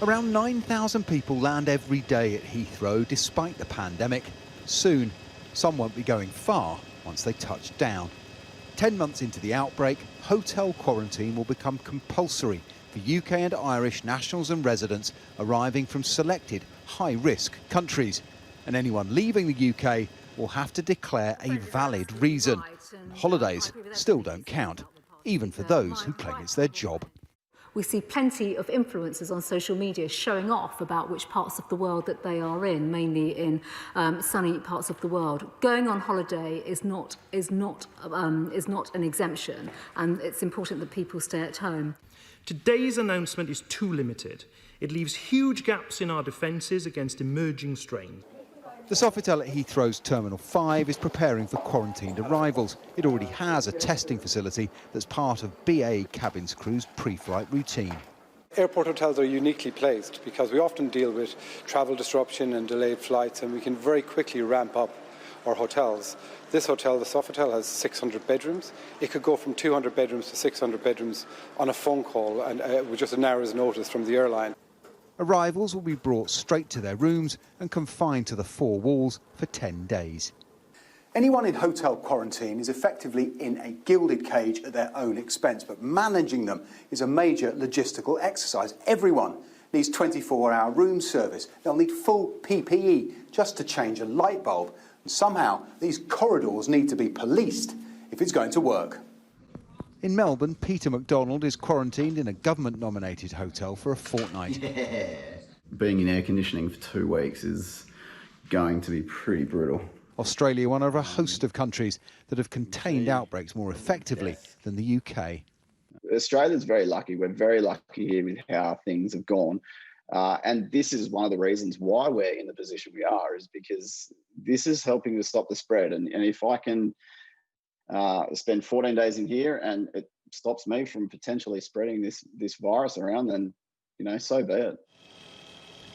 Around 9,000 people land every day at Heathrow despite the pandemic. Soon, some won't be going far once they touch down. 10 months into the outbreak, hotel quarantine will become compulsory for UK and Irish nationals and residents arriving from selected high-risk countries. And anyone leaving the UK will have to declare a valid reason. Holidays still don't count, even for those who claim it's their job. We see plenty of influencers on social media showing off about which parts of the world that they are in, mainly in sunny parts of the world. Going on holiday is not an exemption, and it's important that people stay at home. Today's announcement is too limited. It leaves huge gaps in our defences against emerging strains. The Sofitel at Heathrow's Terminal 5 is preparing for quarantined arrivals. It already has a testing facility that's part of BA cabins crew's pre-flight routine. Airport hotels are uniquely placed because we often deal with travel disruption and delayed flights, and we can very quickly ramp up our hotels. This hotel, the Sofitel, has 600 bedrooms. It could go from 200 bedrooms to 600 bedrooms on a phone call and with just an hour's notice from the airline. Arrivals will be brought straight to their rooms and confined to the 4 walls for 10 days. Anyone in hotel quarantine is effectively in a gilded cage at their own expense, but managing them is a major logistical exercise. Everyone needs 24-hour room service. They'll need full PPE just to change a light bulb. And somehow these corridors need to be policed if it's going to work. In Melbourne, Peter McDonald is quarantined in a government-nominated hotel for a fortnight. Yeah. Being in air conditioning for 2 weeks is going to be pretty brutal. Australia, one of a host of countries that have contained outbreaks more effectively than the UK. Australia's very lucky. We're very lucky here with how things have gone. And this is one of the reasons why we're in the position we are, is because this is helping to stop the spread. And if I can spend 14 days in here and it stops me from potentially spreading this virus around, then, so be it.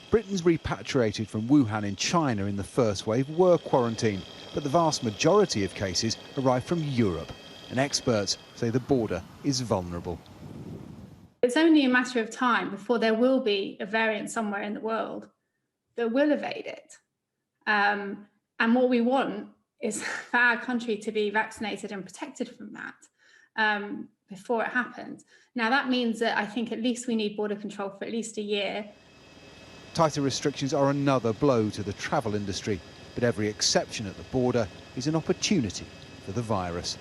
Britons repatriated from Wuhan in China in the first wave were quarantined, but the vast majority of cases arrived from Europe, and experts say the border is vulnerable. It's only a matter of time before there will be a variant somewhere in the world that will evade it. And what we want is for our country to be vaccinated and protected from that before it happens. Now, that means that I think at least we need border control for at least a year. Tighter restrictions are another blow to the travel industry, but every exception at the border is an opportunity for the virus.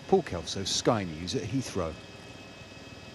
Paul Kelso, Sky News at Heathrow.